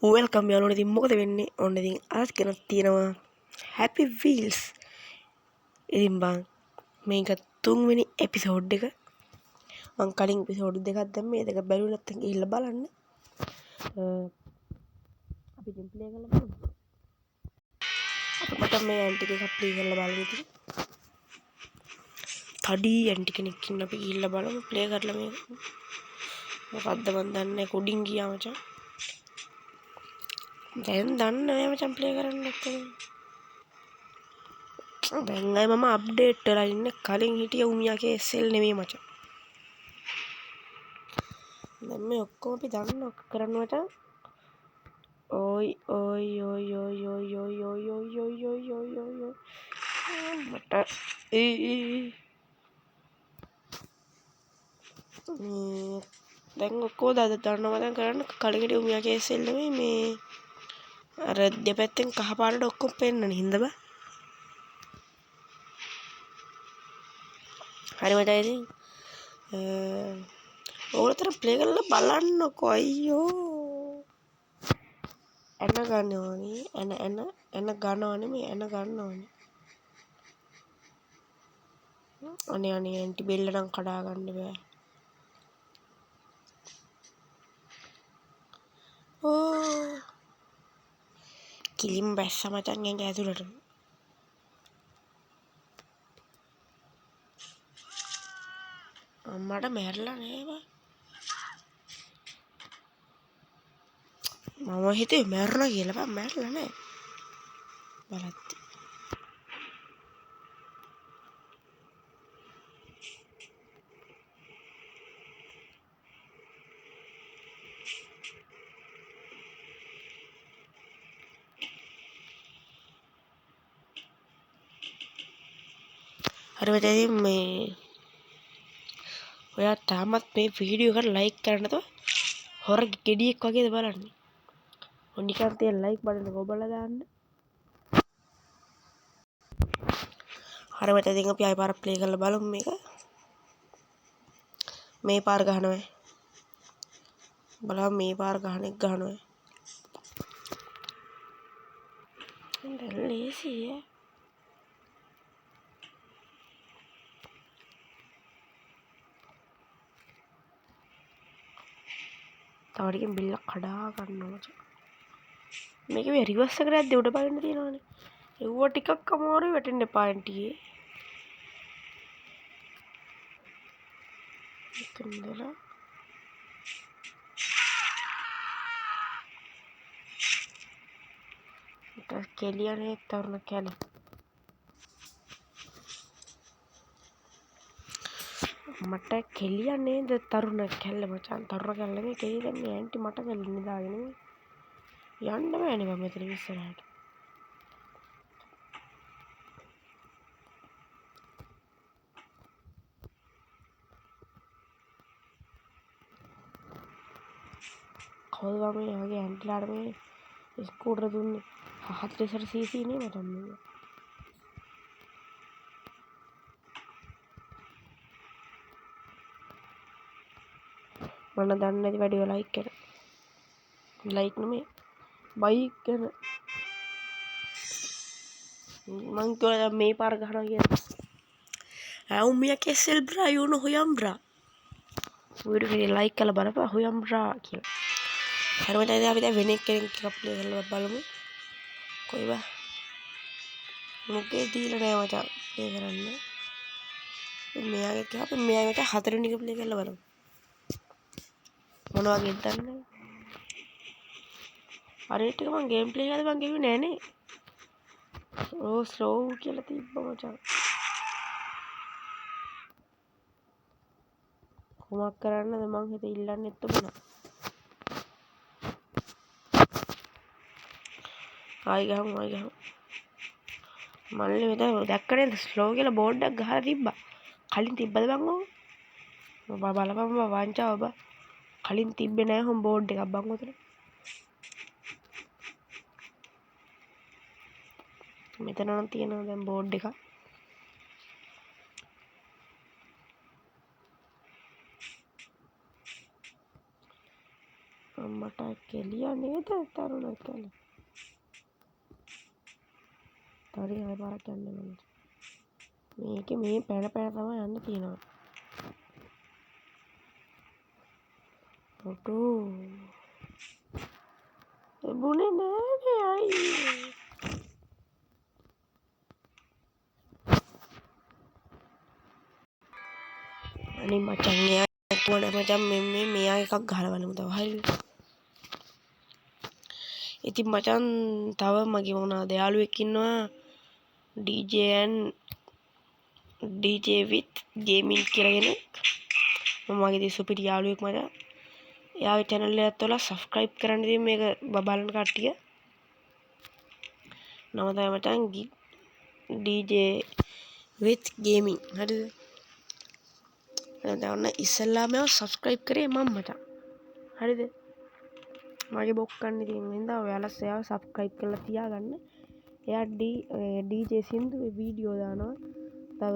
Welcome යාළුවනේ. ඉතින් මොකද වෙන්නේ? ඔන්න ඉතින් අද කරක් තියෙනවා හැපි වීල්ස්. ඉතින් බං මේක තුන්වෙනි එපිසෝඩ් එක. මං කලින් එපිසෝඩ් දෙකක් දැම්මේ. මේ දෙක බැලුවේ නැත්නම් ගිහිල්ලා බලන්න. අපි ඉතින් ප්ලේ කරලා බලමු. අපිට මේ ඇන්ටි එකක් ප්ලේ කරලා බලන්න ඉතින්. තඩි ඇන්ටි කෙනෙක් ඉන්න අපි ගිහිල්ලා බලමු ප්ලේ කරලා මේක. මොකද්ද මන් දන්නේ කොඩින් ගියා මචං. දැන් දන්නේ නැහැ මචං ප්ලේ කරන්න නැත්නම්. දැන් අය මම අප්ඩේට් වෙලා ඉන්නේ. කලින් හිටිය උමියාගේ SL නෙමෙයි මචං. දැන් මේ ඔක්කොම අපි දන්නවා කරන්න මචං. ඔයි ඔයි ඔයි ඔයි ඔයි ඔයි ඔයි ඔයි ඔයි ඔයි ඔයි ඔයි ඔයි මට දැන් ඔක්කොම දන්නවා දැන් කරන්න. කලින් හිටිය උමියාගේ SL නෙමෙයි මේ අර දෙපැත්තෙන් කහ පාටට ඔක්කොම පෙන්නන හින්දා බා. හරි මචං ඉතින් ඕනතර ප්ලේ කරලා බලන්නකෝ අයියෝ. එන ගන්න ඕනේ. එන ගන්නවා නෙමෙයි එන ගන්න ඕනේ. අනේ ඇන්ටි බෙල්ල නම් කඩා ගන්න බෑ. ඕ කිලිම් බැස්ස මචං ඇඟ ඇතුළට. අම්මට මැරලා නෑ බා. මම හිතුවේ මැරුණා කියලා බා. මැරලා නෑ. බලද්දි හරි මචං මේ ඔයා තාමත් මේ වීඩියෝ එකට ලයික් කරන්න නැතුව හොර ගෙඩියෙක් වගේද බලන්නේ. නිකන් තියෙන ලයික් බටන් එක ඔබලා දාන්න. හරි මචං ඉතින් අපි ආයෙ පාරක් ප්ලේ කරලා බලමු මේක. මේ පාර ගහනවා. බලන්න මේ පාර ගහන එක ගහනවා. දැන් ලේසියි. තව ටිකෙන් බිල්ල කඩා ගන්නවා මචං. මේක මේ රිවර්ස් එකට යද්දි උඩ බලන්න තියෙනවනේ. ඒව ටිකක් අමාරුයි වැටෙන්න එපා ඇන්ටියේ. ඉතින්දලා මට කෙලියනේ තරුණ කැලේ. මට කෙලියනේද තරුණ කැල්ල මචං. තරුණ කැල්ල මේ කෙලිය මේ ඇන්ටි මට කෙලින් නිදාගෙන යන්න බෑනේ මම මෙතන ඉස්සරහට. කවුද මේ වගේ ඇන්ටිලාට මේ ස්කූටර් දුන්නේ 40 cc නේ මචං මේ. මම දන්නේ නැති වැඩි ලයික් කරන. ලයික් නෙමෙයි බයික් කරන. මං කියනවා මේ පාර ගහනවා කියලා. උමියාගේ SL බ්‍රා යුන හොයම් බ්‍රා. වීඩියෝ ලයික් කරලා බලපන් හොයම් බ්‍රා කියලා. හරි මචං අපි දැන් වෙන කෙනෙක් එකක් ප්ලේ කරලා බලමු. කොයිවා මොකේ දීලා නෑ මචං ප්ලේ කරන්න. මෙයාගේ එක අපි මෙයාගේ හතරවෙනි එක ප්ලේ කරලා බලමු. මොන වගේද දන්නේ. අර ටික මං ගේම් ප්ලේ කරලා මං ගෙවුවේ නෑනේ. ස්ලෝ කියලා තිබ්බා මචං. කොමක් කරන්නද මං හිත ඉල්ලන්නෙත් උබලා. ආයි ගහමු. මල්ලි මෙතන දැක්කනේ ස්ලෝ කියලා බෝඩ් එකක් ගහලා තිබ්බා. කලින් තිබ්බද බං ඕක? බලපන් වංචාව බා. කලින් තිබ්බේ නෑ හොම් බෝඩ් එකක් බං උතන. මෙතන නම් තියෙනවා දැන් බෝඩ් එකක්. මට කෙලියා නේද තරුණ කියලා. තරි හය පාරක් යන්න ඕනේ. මේකේ මේ පැන තමයි යන්න තියෙනවා. ටොටෝ. එබුනේ නෑනේ අයියේ. අනේ මචං එයා කොහොමද මචං මේ මෙයා එකක් ගහලා බලමු තව හරිද? ඉතින් මචං තව මගේ මොනවාද යාළුවෙක් ඉන්නවා DJ with gaming කියලා කෙනෙක්. මම මගේ සුපිරි යාළුවෙක් මචං. එයාගේ channel එකත් වල subscribe කරන්න ඉතින් මේක බලන කට්ටිය. නම තමයි මචං DJ with gaming හරිද? දැන් ඉස්සෙල්ලාම subscribe කරේ මම මචං. හරිද? මගේ බොක්කන්න ඉතින් හින්දා ඔයාලා එයාව subscribe කරලා තියාගන්න. එයා DJ සින්දුවේ වීඩියෝ දානවා. තව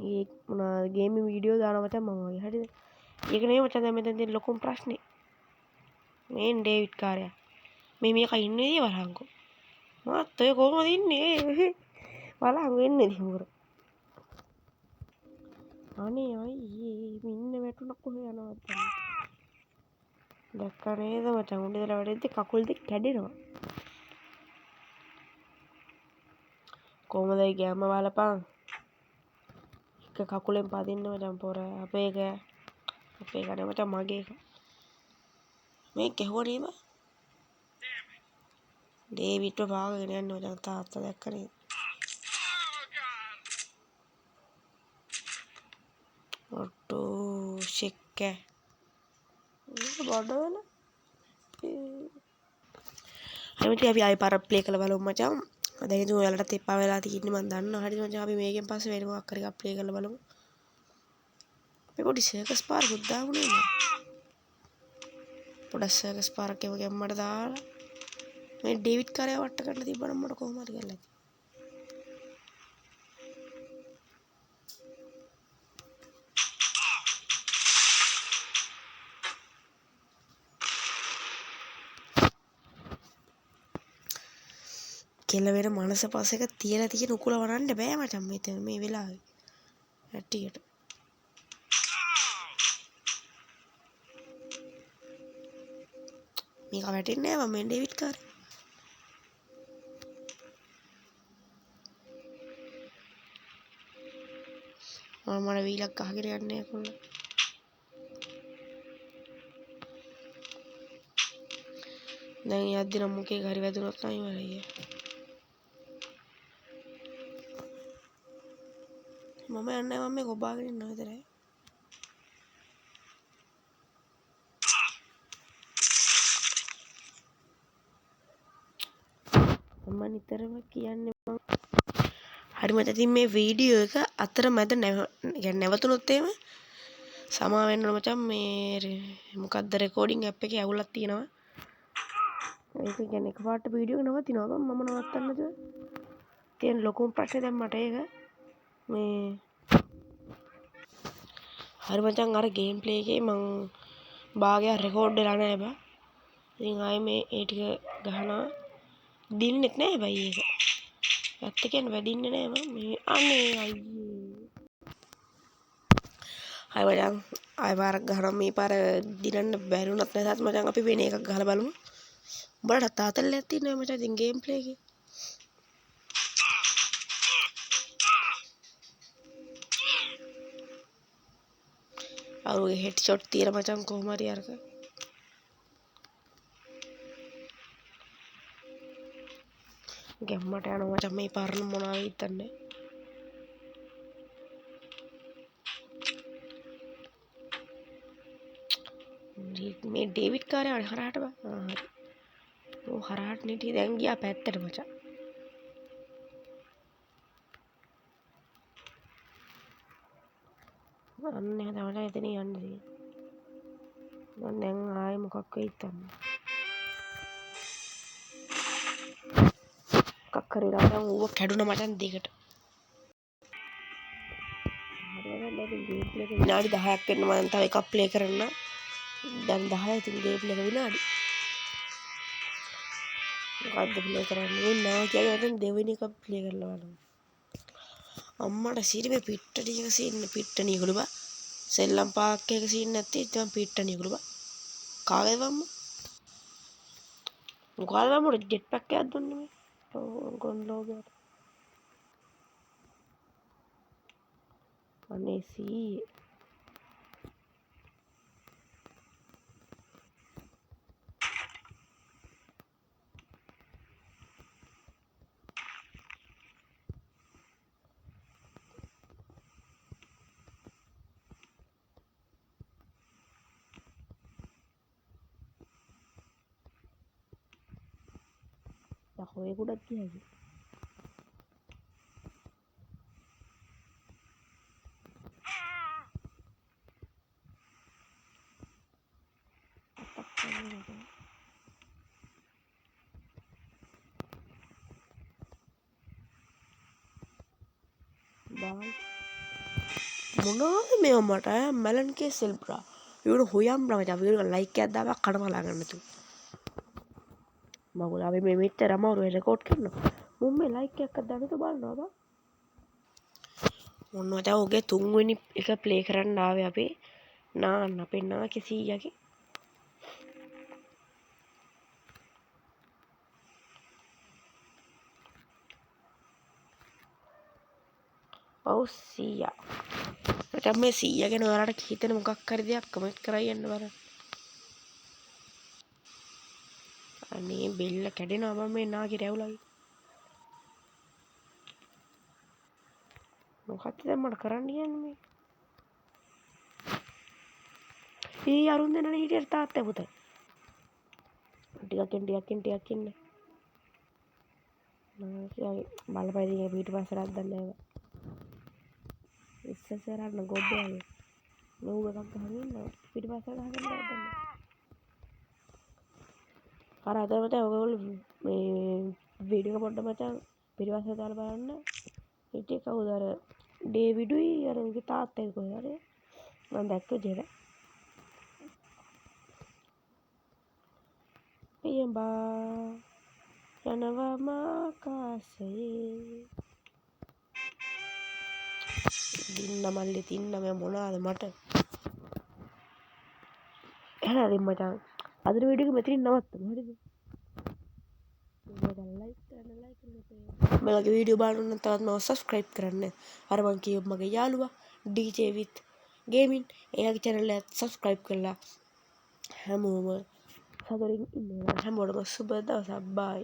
ඒ මොනවා ගේමින් වීඩියෝ දානවා මචං මම වගේ. හරිද? ඒක නෙමෙයි මචං දැන් මෙතන තියෙන ලොකුම ප්‍රශ්නේ. මේ ඩේවිඩ් කාර්යය. මේක ඉන්නේ නේ වලංගෝ. මාත් ඔය කොහොමද ඉන්නේ? වලංගෝ ඉන්නේ නේ මොකද? අනේ අයියේ මින්න වැටුණා කොහේ යනවද? දැක්ක නේද මචං උඩ ඉඳලා වැඩිද්දි කකුල් දෙක කැඩෙනවා. කොහමද ඒ ගෑම බලපන්. එක කකුලෙන් පදින්න මචං පොර අපේ ගානේ මචං මගේ එක. මේ කෙහුවා නේද? ඩේවිඩ්ව පාගගෙන යන්න මචං තාත්තා දැක්ක නේද? ඔට්ටෝ ෂෙක්ක. බඩවල. හැමතිස්සෙම අපි ආයෙ පාර ප්ලේ කරලා බලමු මචං. දැන් ඉතින් ඔයාලටත් එපා වෙලා තියෙන්නේ මම දන්නවා. හරිද මචං අපි මේකෙන් පස්සේ වෙන මොකක් හරි එකක් ප්ලේ කරලා බලමු. මේ පොඩි සර්කස් පාරකුත් දාමුනේ නේද? පොඩක් සර්කස් පාරක් ඒව ගැම්මට දාලා මේ ඩේවිඩ් කාර්යය වට ගන්න තිබ්බනම් මට කොහොම හරි කරලා ඇති. කෙල වෙන මනස පස්සක තියලා තියෙන උකුල වරන්න බෑ මචං මෙතන මේ වෙලාවේ. හැටියට. මේක වැටෙන්නේ නෑ මම ඩේවිඩ් කාර්යය. මම වීලක් අහගෙන යන්නේ කොල්ල. දැන් යද්දි නම් මොකේ හරි වැදුනොත් නම් ඉවරයි. මම යන්නේ මම මේ කොබාගෙන ඉන්නවා විතරයි. මම නිතරම කියන්නේ මම හරි මචං ඉතින් මේ වීඩියෝ එක අතරමැද නැවතුනොත් එහෙම සමා වෙන්න ඕන මචං මේ මොකද්ද රෙකෝඩින් ඇප් එකේ ඇවුලක් තියෙනවා. ඒක කියන්නේ එකපාරට වීඩියෝ එක නවතිනවා මම නවත්තන්නද? තියෙන ලොකුම ප්‍රශ්නේ දැන් මට ඒක මේ හරි මචං අර ගේම් ප්ලේ එකේ මං භාගයක් රෙකෝඩ් වෙලා නැහැ බා. ඉතින් ආයේ මේ ඒ ටික ගහනවා. දින්නෙත් නැහැ බයි ඒක. ඇත්ත කියන්නේ වැඩින්නේ නැහැ මම මේ අනේ අයියේ. හරි මචං ආයෙ පාරක් ගහනවා මේ පාර දිනන්න බැරි වුණත් නැසත් මචං අපි වෙන එකක් ගහලා බලමු. උඹලට තාතල්ලයක් තියෙනවා මචං ඉතින් ගේම් ප්ලේ එකේ. අවුගේ හෙඩ් ෂොට් තියලා මචං කොහොම හරි අරක. ගැම්මට යනවා මචං මේ පාරන මොනවා වෙයිද දන්නේ. මේ ඩේවිඩ් කාර්යය හරහාට බා. හරි. ඔව් හරහාට නිටි දැන් ගියා පැත්තට මචං. අන්න එහෙම තමයි එතන යන්න තියෙන්නේ. මම දැන් ආයේ මොකක් වෙයිද දන්නේ. මොකක් හරි රාඩම් ඌව කැඩුනා මචං දෙකට. හරියට දැන් විනාඩි 10ක් වෙන්න මම තව එකක් ප්ලේ කරන්න. දැන් 10යි ඉතින් ගේම් එක විනාඩි. මොකද්ද ප්ලේ කරන්නේ? නෑ කියන්නේ දැන් දෙවෙනි එක ප්ලේ කරලා බලන්න. අම්මට සිරිමේ පිට්ටනියක සීන් පිට්ටනියකලු බා. සෙල්ලම් පාක් එක සීන් නැත්තේ ඉතින් පිට්ටනියකලු බා. කාගේද අම්මා? මොකද මට ජෙට් පැක් එකක් දුන්නේ මේ. ගොන් ලෝගයට. අනේ සී යකෝ ඒ ගොඩක් කියයි. බාල් මොනවද මේ මට මැලන් කේසල් බ්‍රා. ඒකට හොයම් බ්‍රා මචං වීඩියෝ ලයික් එකක් දාලා කඩමලා ගන්න තු. මගුල අපි මේ මෙච්චර අමාරු රෙකෝඩ් කරනවා. මුම් මේ ලයික් එකක් දාන්න තු බලනවා බා. මොනවා දැන් ඔගේ තුන්වෙනි එක ප්ලේ කරන්න ආවේ අපි නාන්න අපේ නාකි සීයාගේ. ඔව් සීයා. මචං මේ සීයා ගැන ඔයාලට හිතෙන මොකක් හරි දෙයක් කමෙන්ට් කරලා යන්න බලන්න. අනේ බෙල්ල කැඩෙනවා මම මේ නාකි රැවුලයි. මොකක්ද දැන් මට කරන්න කියන්නේ මේ? ඊ අරුන් දෙනනේ හිටියට තාත්තා පුතා. ටිකක් ඉන්න. නාකියාගේ බලපෑදී පිටිපස්සට අද්දන්න නෑ. ඉස්සසරන්න ගොඩේ නෝව එකක් ගහගෙන ඉන්නවා. පිටිපස්සට ගහගෙන අද්දන්න. අර අද මත ඔයගොල්ලෝ මේ වීඩියෝ එක පොඩ්ඩක් මචං පිටිපස්සට දාලා බලන්න. හිටියේ කවුද අර ඩේවිඩුයි අර උගේ තාත්තයි කොහෙද හරි මම දැක්ක විදියට. පියඹා යනවා මාකාශයේ දින්න මල්ලි තින්න මේ මොනවාද මට එහෙනම් මචං අද වීඩියෝ එක මෙතනින් නවත්තමු හරිද ලයික් කරන්න මගේ වීඩියෝ බලන්න නම් තවත් මම සබ්ස්ක්‍රයිබ් කරන්න අර මං කියපු මගේ යාළුවා DJ with gaming එයාගේ channel එක සබ්ස්ක්‍රයිබ් කරලා හැමෝම සතුටින් ඉන්න හැමෝටම සුබ දවසක් බයි